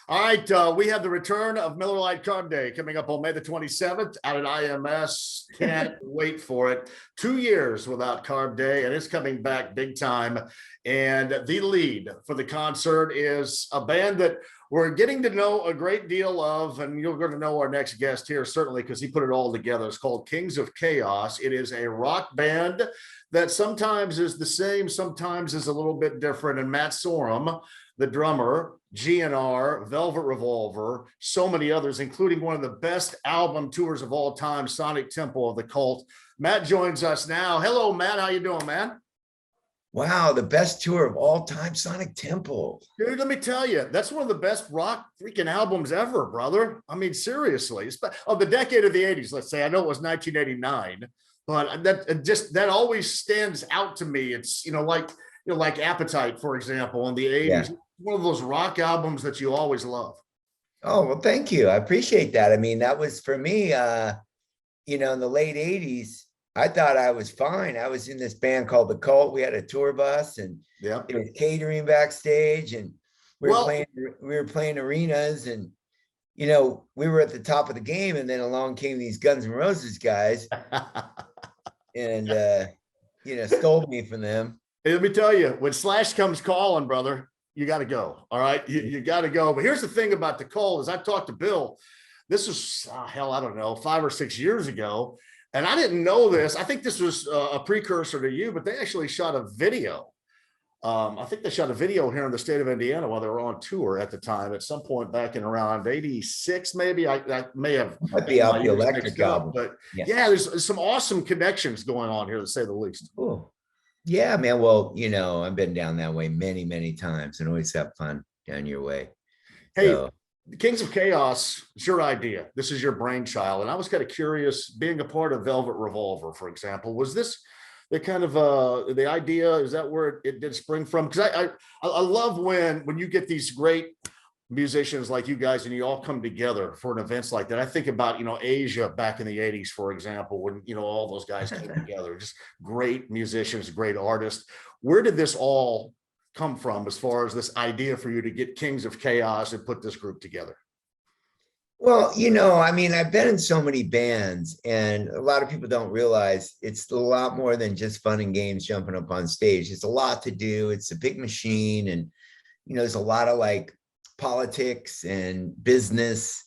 All right, we have the return of Miller Lite Carb Day coming up on May the 27th out at IMS. Can't wait for it. 2 years without Carb Day, and it's coming back big time. And the lead for the concert is a band that we're getting to know a great deal of, and you're going to know our next guest here, certainly, because he put it all together. It's called Kings of Chaos. It is a rock band that sometimes is the same, sometimes is a little bit different. And Matt Sorum, the drummer, GNR, Velvet Revolver, so many others, including one of the best album tours of all time, Sonic Temple of the Cult. Matt joins us now. Hello, Matt. How you doing, man? Wow, the best tour of all time, Sonic Temple. Dude, let me tell you, that's one of the best rock freaking albums ever, brother. I mean, seriously. Of the decade of the 80s, let's say. I know it was 1989, but that always stands out to me. It's, like Appetite, for example, in the 80s. Yeah. One of those rock albums that you always love. Oh, well, thank you. I appreciate that. I mean, that was for me, in the late 80s, I thought I was fine. I was in this band called The Cult. We had a tour bus and Yeah, there was catering backstage, and we were playing arenas, and we were at the top of the game, and then along came these Guns N' Roses guys and stole me from them. Hey, let me tell you, when Slash comes calling, brother, you got to go. All right, you got to go. But here's the thing about the Cult is I talked to Bill. This was I don't know, 5 or 6 years ago. And I didn't know this. I think this was a precursor to you, but they actually shot a video. I think they shot a video here in the state of Indiana while they were on tour at the time, at some point back in around 86, maybe. I may have. Might be out the Electric album. But yeah, there's some awesome connections going on here, to say the least. Cool. Yeah, man. Well, I've been down that way many, many times and always have fun down your way. Hey, so. Kings of Chaos, it's your idea. This is your brainchild. And I was kind of curious, being a part of Velvet Revolver, for example, was this the kind of the idea? Is that where it did spring from? Because I love when you get these great musicians like you guys and you all come together for an events like that. I think about, Asia back in the 80s, for example, when, all those guys came together, just great musicians, great artists. Where did this all come from as far as this idea for you to get Kings of Chaos and put this group together? Well, I mean, I've been in so many bands, and a lot of people don't realize it's a lot more than just fun and games jumping up on stage. It's a lot to do. It's a big machine, and there's a lot of like politics and business.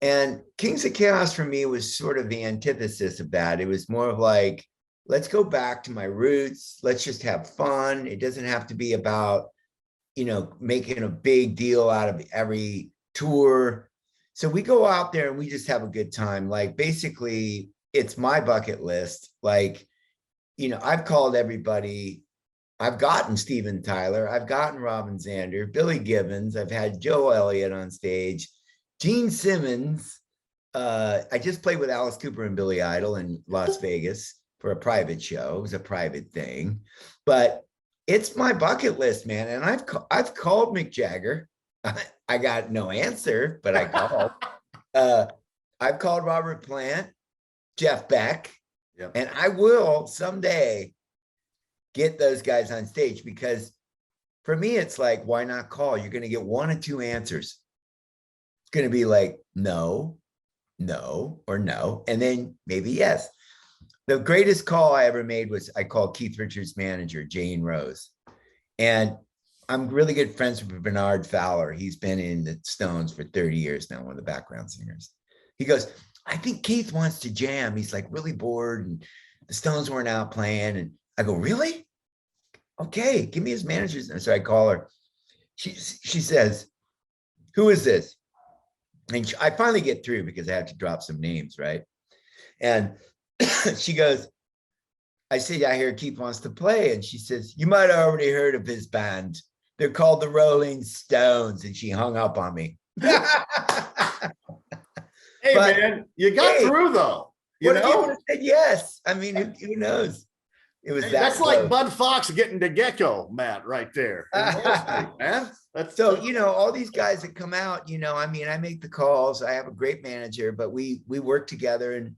And Kings of Chaos for me was sort of the antithesis of that. It was more of like, let's go back to my roots. Let's just have fun. It doesn't have to be about, making a big deal out of every tour. So we go out there and we just have a good time. Like, basically, it's my bucket list. Like, I've called everybody. I've gotten Steven Tyler. I've gotten Robin Zander, Billy Gibbons. I've had Joe Elliott on stage, Gene Simmons. I just played with Alice Cooper and Billy Idol in Las Vegas for a private show. It was a private thing, but it's my bucket list, man. And I've called Mick Jagger. I got no answer, but I called. I've called Robert Plant, Jeff Beck, and I will someday get those guys on stage, because for me, it's like, why not call? You're going to get one or two answers. It's going to be like, no, or no, and then maybe yes. The greatest call I ever made was I called Keith Richards' manager, Jane Rose. And I'm really good friends with Bernard Fowler. He's been in the Stones for 30 years now, one of the background singers. He goes, I think Keith wants to jam. He's like really bored, and the Stones weren't out playing. And I go, really? Okay, give me his manager's. And so I call her. She says, who is this? And I finally get through because I have to drop some names, right? And she goes, I say, I hear Keith wants to play. And she says, you might have already heard of his band. They're called the Rolling Stones. And she hung up on me. Hey, man, you got through though. You know? Said yes. I mean, who knows? It was that's close. Like Bud Fox getting to Gecko, Matt, right there. Man. That's so, all these guys that come out, I mean, I make the calls. I have a great manager, but we work together, and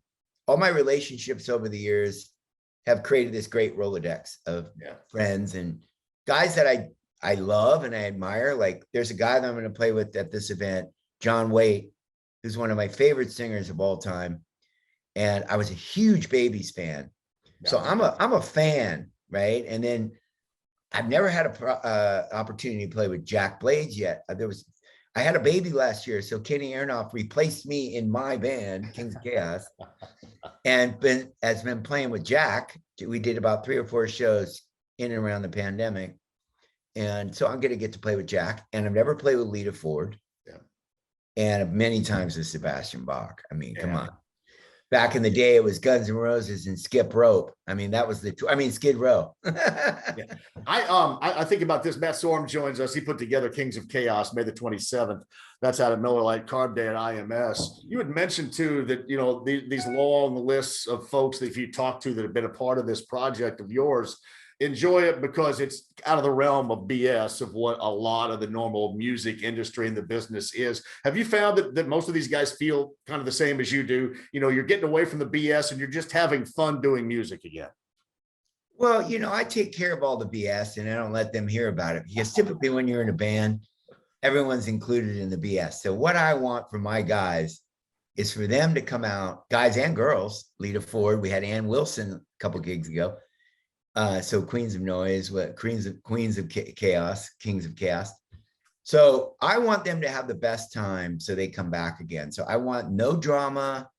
all my relationships over the years have created this great Rolodex of friends and guys that I love and I admire. Like there's a guy that I'm going to play with at this event, John Waite, who's one of my favorite singers of all time. And I was a huge Babies fan. So I'm a fan, right? And then I've never had a opportunity to play with Jack Blades yet. I had a baby last year, so Kenny Aronoff replaced me in my band, Kings of Chaos, and has been playing with Jack. We did about 3 or 4 shows in and around the pandemic, and so I'm going to get to play with Jack. And I've never played with Lita Ford, and many times with Sebastian Bach. I mean, come on. Back in the day, it was Guns N' Roses and Skip Rope. I mean, that was Skid Row. I think about this. Matt Sorum joins us. He put together Kings of Chaos, May the 27th. That's out of Miller Lite Carb Day at IMS. You had mentioned too that these long lists of folks that if you talk to that have been a part of this project of yours, enjoy it because it's out of the realm of BS of what a lot of the normal music industry and the business is. Have you found that most of these guys feel kind of the same as you do? You're getting away from the BS and you're just having fun doing music again. Well, I take care of all the BS and I don't let them hear about it because typically when you're in a band, everyone's included in the BS. So what I want from my guys is for them to come out, guys and girls, Lita Ford, we had Ann Wilson a couple gigs ago. So Queens of Noise, Queens of Chaos, Kings of Chaos. So I want them to have the best time so they come back again. So I want no drama,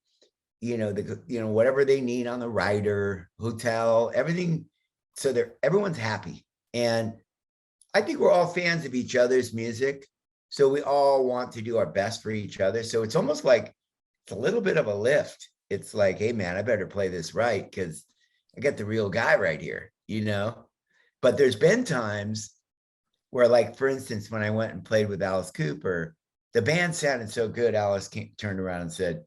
whatever they need on the rider, hotel, everything. So everyone's happy. And I think we're all fans of each other's music. So we all want to do our best for each other. So it's almost like it's a little bit of a lift. It's like, hey man, I better play this right because I got the real guy right here, But there's been times where, like, for instance, when I went and played with Alice Cooper, the band sounded so good, Alice turned around and said,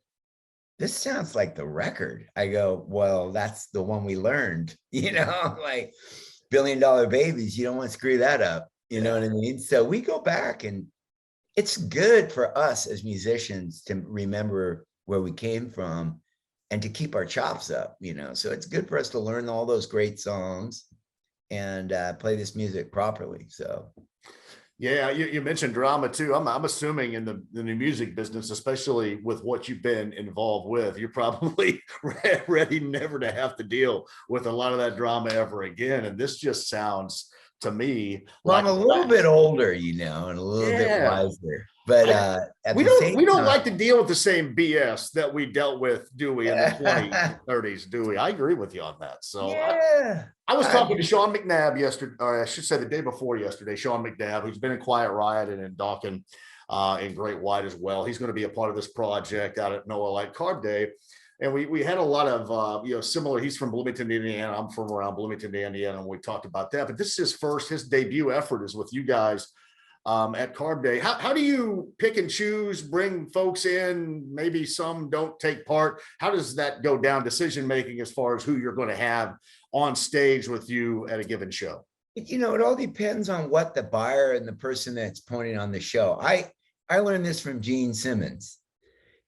"This sounds like the record." I go, "Well, that's the one we learned, like $1 Billion Babies. You don't want to screw that up." You know what I mean? So we go back and it's good for us as musicians to remember where we came from and to keep our chops up, so it's good for us to learn all those great songs and play this music properly. So yeah, you mentioned drama too. I'm assuming in the music business, especially with what you've been involved with, you're probably ready never to have to deal with a lot of that drama ever again. And this just sounds to me well, like I'm a little bit older, and a little bit wiser. But we don't like to deal with the same BS that we dealt with, do we, in the 20s, 30s, do we? I agree with you on that. So I was talking to Sean McNabb yesterday, or I should say the day before yesterday, Sean McNabb, who's been in Quiet Riot and in Dawkins in Great White as well. He's going to be a part of this project out at Miller Lite Carb Day. And we had a lot of, similar, he's from Bloomington, Indiana. I'm from around Bloomington, Indiana. And we talked about that, but this is his debut effort is with you guys at Carb Day. How do you pick and choose, bring folks in? Maybe some don't take part. How does that go down, decision-making as far as who you're going to have on stage with you at a given show? It all depends on what the buyer and the person that's pointing on the show. I learned this from Gene Simmons.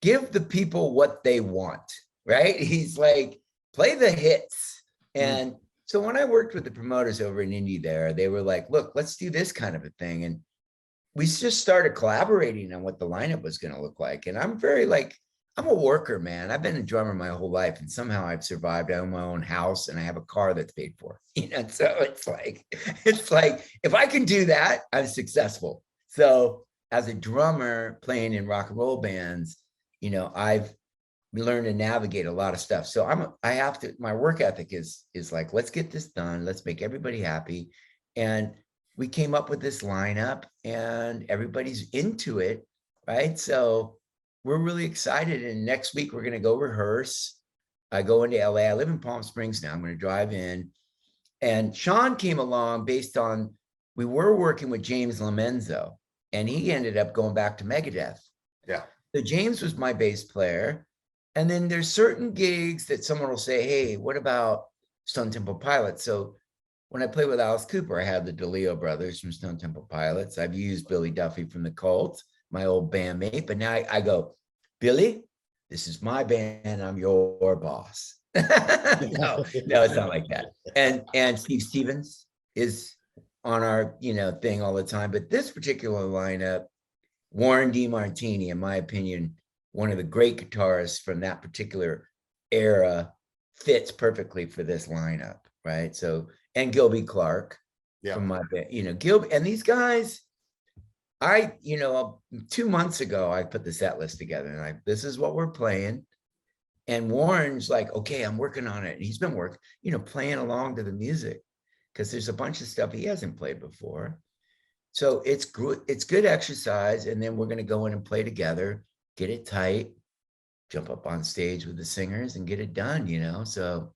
Give the people what they want, right? He's like, play the hits. And so when I worked with the promoters over in Indy there, they were like, look, let's do this kind of a thing. And we just started collaborating on what the lineup was going to look like. And I'm I'm a worker, man. I've been a drummer my whole life and somehow I've survived. I own my own house and I have a car that's paid for, so it's like, if I can do that, I'm successful. So as a drummer playing in rock and roll bands, I've learned to navigate a lot of stuff. So my work ethic is like, let's get this done. Let's make everybody happy. And we came up with this lineup and everybody's into it, right? So we're really excited. And next week we're going to go rehearse. I go into LA. I live in Palm Springs now. I'm going to drive in. And Sean came along based on, we were working with James Lomenzo and he ended up going back to Megadeth. Yeah. So James was my bass player. And then there's certain gigs that someone will say, hey, what about Stone Temple Pilots? So when I play with Alice Cooper, I have the DeLeo brothers from Stone Temple Pilots. I've used Billy Duffy from the Cult, my old bandmate. But now I go, Billy, this is my band. I'm your boss. No, it's not like that. And Steve Stevens is on our, thing all the time. But this particular lineup, Warren DeMartini, in my opinion, one of the great guitarists from that particular era, fits perfectly for this lineup, right? So, and Gilby Clarke from my band, Gilby, and these guys, 2 months ago, I put the set list together and this is what we're playing. And Warren's like, okay, I'm working on it. And he's been playing along to the music because there's a bunch of stuff he hasn't played before. So it's good exercise. And then we're going to go in and play together, get it tight, jump up on stage with the singers and get it done, So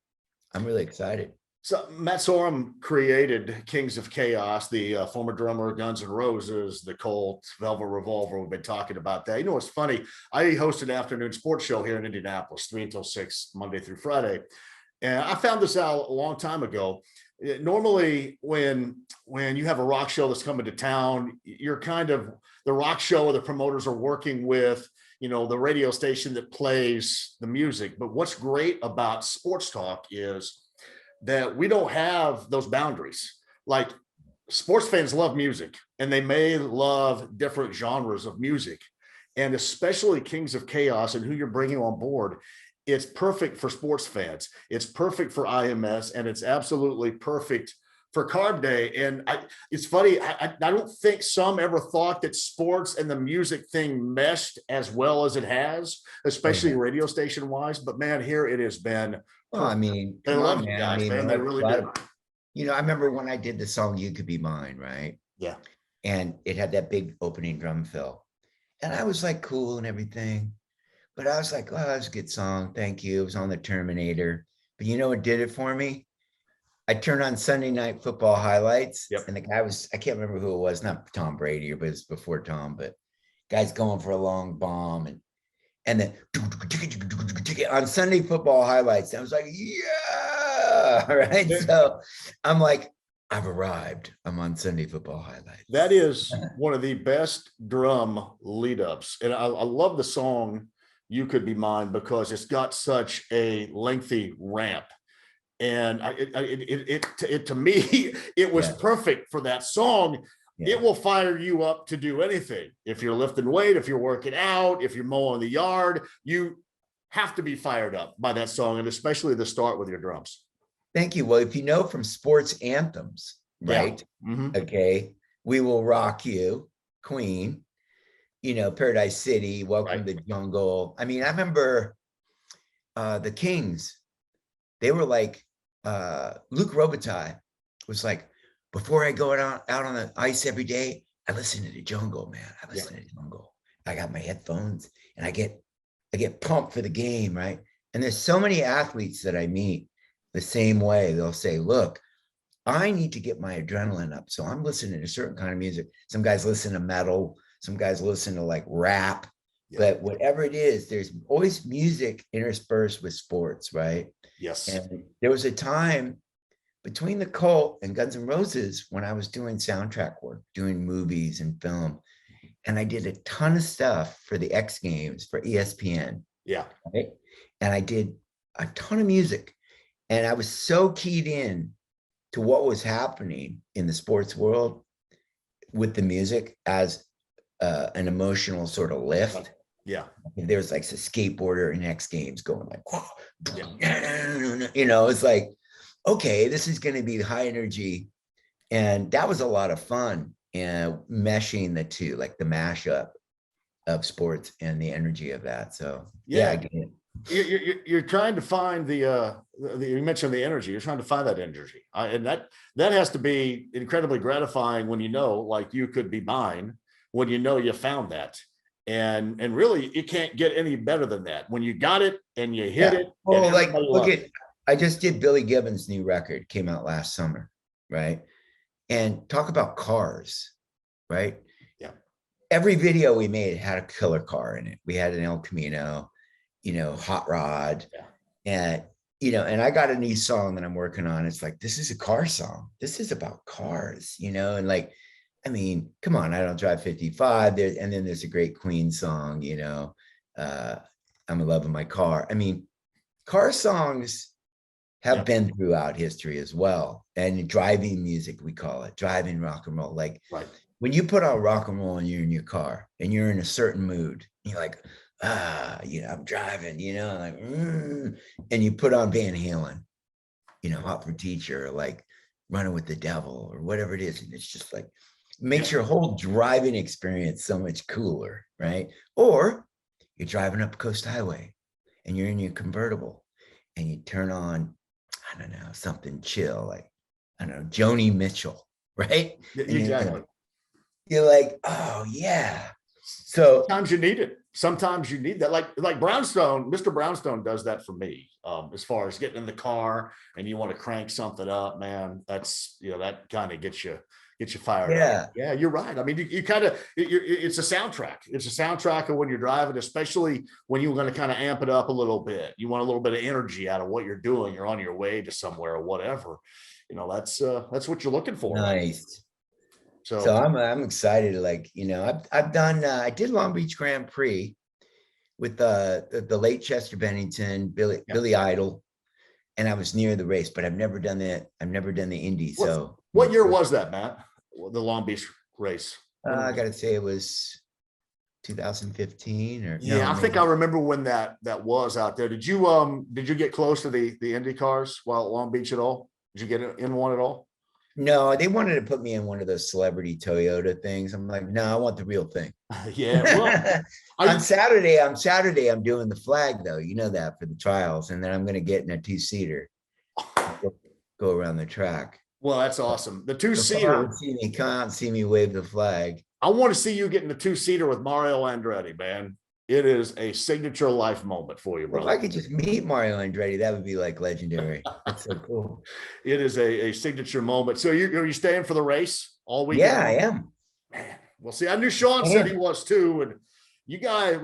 I'm really excited. So Matt Sorum created Kings of Chaos, the former drummer of Guns N' Roses, the Cult, Velvet Revolver. We've been talking about that. It's funny. I hosted an afternoon sports show here in Indianapolis, 3 until 6, Monday through Friday. And I found this out a long time ago. Normally, when you have a rock show that's coming to town, you're kind of the rock show or the promoters are working with, the radio station that plays the music. But what's great about sports talk is that we don't have those boundaries. Like sports fans love music and they may love different genres of music, and especially Kings of Chaos and who you're bringing on board. It's perfect for sports fans. It's perfect for IMS, and it's absolutely perfect for Carb Day. And it's funny. I don't think some ever thought that sports and the music thing meshed as well as it has, especially radio station wise. But man, here it has been. Well, I mean, they love you guys, man. They really do. I remember when I did the song "You Could Be Mine," right? Yeah. And it had that big opening drum fill, and I was like, cool and everything, but I was like, oh, that's a good song. Thank you. It was on the Terminator. But you know what did it for me? I turned on Sunday Night Football highlights, and the guy I can't remember who it was, not Tom Brady, but it's before Tom, but guy's going for a long bomb, and then on Sunday Football highlights, I was like, yeah, right. So I'm like, I've arrived. I'm on Sunday Football highlights. That is one of the best drum lead ups. And I love the song "You Could Be Mine" because it's got such a lengthy ramp. And it to me, it was perfect for that song. It will fire you up to do anything. If you're lifting weight, if you're working out, if you're mowing the yard, you have to be fired up by that song, and especially the start with your drums. Thank you. Well, if you know from sports anthems, right? Okay. "We Will Rock You," Queen, "Paradise City," "Welcome to the Jungle." I mean, I remember the Kings, they were like, Luke Robitaille was like, before I go out on the ice every day, I listen to the Jungle, man. I listen to the Jungle. I got my headphones and I get pumped for the game, right? And there's so many athletes that I meet the same way. They'll say, look, I need to get my adrenaline up. So I'm listening to a certain kind of music. Some guys listen to metal. Some guys listen to like rap. But whatever it is, there's always music interspersed with sports, right? Yes. And there was a time between the Cult and Guns N' Roses when I was doing soundtrack work, doing movies and film. And I did a ton of stuff for the X Games for ESPN. Yeah. Right? And I did a ton of music. And I was so keyed in to what was happening in the sports world with the music as an emotional sort of lift. Yeah. There's like a skateboarder in X Games going like, it's like, okay, this is going to be high energy. And that was a lot of fun, and meshing the two, like the mashup of sports and the energy of that. So I get it. You're trying to find you mentioned the energy. You're trying to find that energy, and that has to be incredibly gratifying when like "You Could Be Mine," when you found that, and really it can't get any better than that when you got it and you hit it. Well, like I just did Billy Gibbons' new record, came out last summer, right? And talk about cars, right? Yeah. Every video we made had a killer car in it. We had an El Camino, hot rod. Yeah. And I got a new song that I'm working on. It's like, this is a car song. This is about cars, and like, I mean, come on, I don't drive 55. And then there's a great Queen song, I'm in love with my car. I mean, car songs have been throughout history as well. And driving music, we call it driving rock and roll. Like Right. when you put on rock and roll and you're in your car and you're in a certain mood, you're like, I'm driving, like, and you put on Van Halen, Hot for Teacher, or like Running with the Devil or whatever it is. And it's just like, makes your whole driving experience so much cooler, right? Or you're driving up Coast Highway and you're in your convertible and you turn on, I don't know, something chill, like, I don't know, Joni Mitchell, right? Exactly. You're like, oh yeah. So sometimes you need it. Sometimes you need that. Like Brownstone, Mr. Brownstone does that for me. As far as getting in the car and you want to crank something up, man, that's, that kind of gets you fired up. Yeah, you're right. I mean, you kind of, it's a soundtrack. It's a soundtrack of when you're driving, especially when you're going to kind of amp it up a little bit. You want a little bit of energy out of what you're doing. You're on your way to somewhere or whatever. That's what you're looking for. Nice. Right? So I'm excited. Like, I've done, I did Long Beach Grand Prix with the late Chester Bennington, Billy Idol. And I was near the race, but I've never done that. I've never done the Indy. So what year was that, Matt? The Long Beach race? I got to say it was 2015 or I think I remember when that was out there. Did you get close to the Indy cars while at Long Beach at all? Did you get in one at all? No, they wanted to put me in one of those celebrity Toyota things. I'm like, no, I want the real thing. Yeah. Well, on Saturday, I'm doing the flag though. You know that for the trials, and then I'm going to get in a 2-seater, go around the track. Well, that's awesome. The 2-seater. Come out and see me wave the flag. I want to see you get in the 2-seater with Mario Andretti, man. It is a signature life moment for you, brother. If I could just meet Mario Andretti, that would be like legendary. That's so cool. It is a signature moment. So are you staying for the race all weekend? Yeah, I am. Man, well, see, I knew Sean said he was too, and we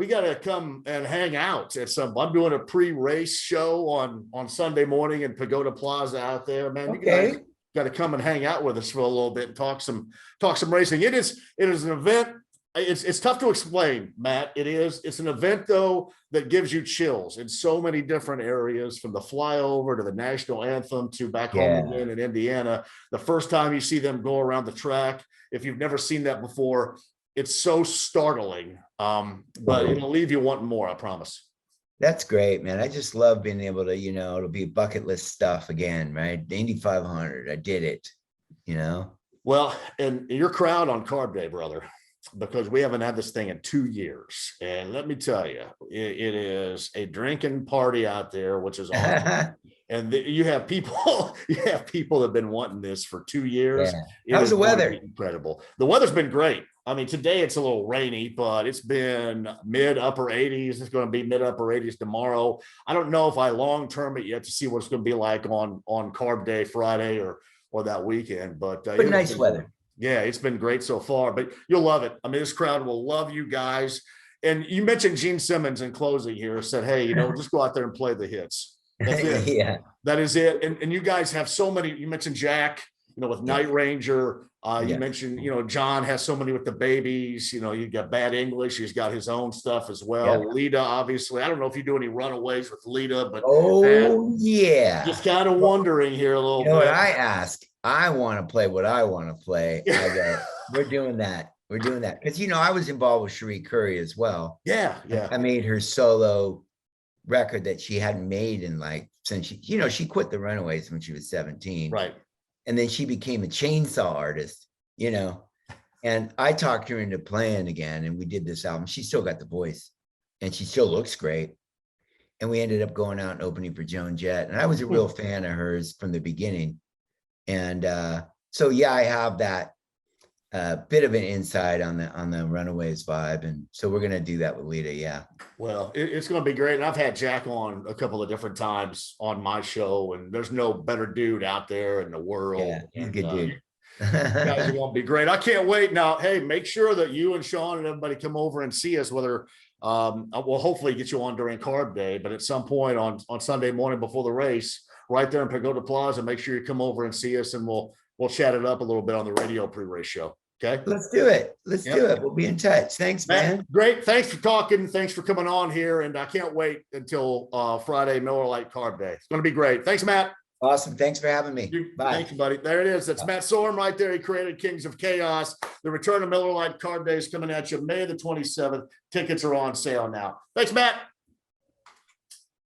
got to come and hang out at some. I'm doing a pre-race show on Sunday morning in Pagoda Plaza out there, man. Okay. You guys got to come and hang out with us for a little bit and talk some racing. It is an event. It's tough to explain, Matt. It's an event though that gives you chills in so many different areas, from the flyover to the national anthem to back home again in Indiana. The first time you see them go around the track, if you've never seen that before, it's so startling. But it'll leave you wanting more, I promise. That's great, man. I just love being able to, it'll be bucket list stuff again, right? The Indy 500, I did it, Well, and your crowd on Carb Day, brother, because we haven't had this thing in 2 years. And let me tell you, it is a drinking party out there, which is awesome. And you have people that have been wanting this for 2 years. Yeah. How's the weather? Incredible. The weather's been great. I mean, today it's a little rainy, but it's been mid-upper 80s. It's going to be mid-upper 80s tomorrow. I don't know if I long-term it yet to see what it's going to be like on Carb Day Friday or that weekend. But nice weather. Yeah, it's been great so far, but you'll love it. I mean, this crowd will love you guys. And you mentioned Gene Simmons in closing here, said, hey, just go out there and play the hits. That's it. Yeah. That is it. And you guys have so many. You mentioned Jack, with Night Ranger. You mentioned, John has so many with the babies. You got Bad English. He's got his own stuff as well. Yeah. Lita, obviously. I don't know if you do any runaways with Lita, but just kind of wondering here a little bit. What I ask? I want to play what I want to play. We're doing that. Because, I was involved with Cherie Curry as well. Yeah. I made her solo record that she hadn't made since she quit the Runaways when she was 17. Right. And then she became a chainsaw artist, and I talked her into playing again, and we did this album. She still got the voice and she still looks great. And we ended up going out and opening for Joan Jett. And I was a real fan of hers from the beginning. And so, I have that bit of an insight on the Runaways vibe. And so we're going to do that with Lita. Yeah. Well, it's going to be great. And I've had Jack on a couple of different times on my show, and there's no better dude out there in the world. Yeah, he's a good dude. You guys are going to be great. I can't wait. Now, hey, make sure that you and Sean and everybody come over and see us, whether we'll hopefully get you on during Carb Day, but at some point on Sunday morning before the race, right there in Pagoda Plaza, make sure you come over and see us, and we'll chat it up a little bit on the radio pre-race show. Okay. Let's do it. Do it. We'll be in touch. Thanks, man. Great. Thanks for talking. Thanks for coming on here. And I can't wait until Friday, Miller Lite Carb Day. It's going to be great. Thanks, Matt. Awesome. Thanks for having me. Bye. Thank you, buddy. There it is. That's Matt Sorum right there. He created Kings of Chaos. The return of Miller Lite Carb Day is coming at you May the 27th. Tickets are on sale now. Thanks, Matt.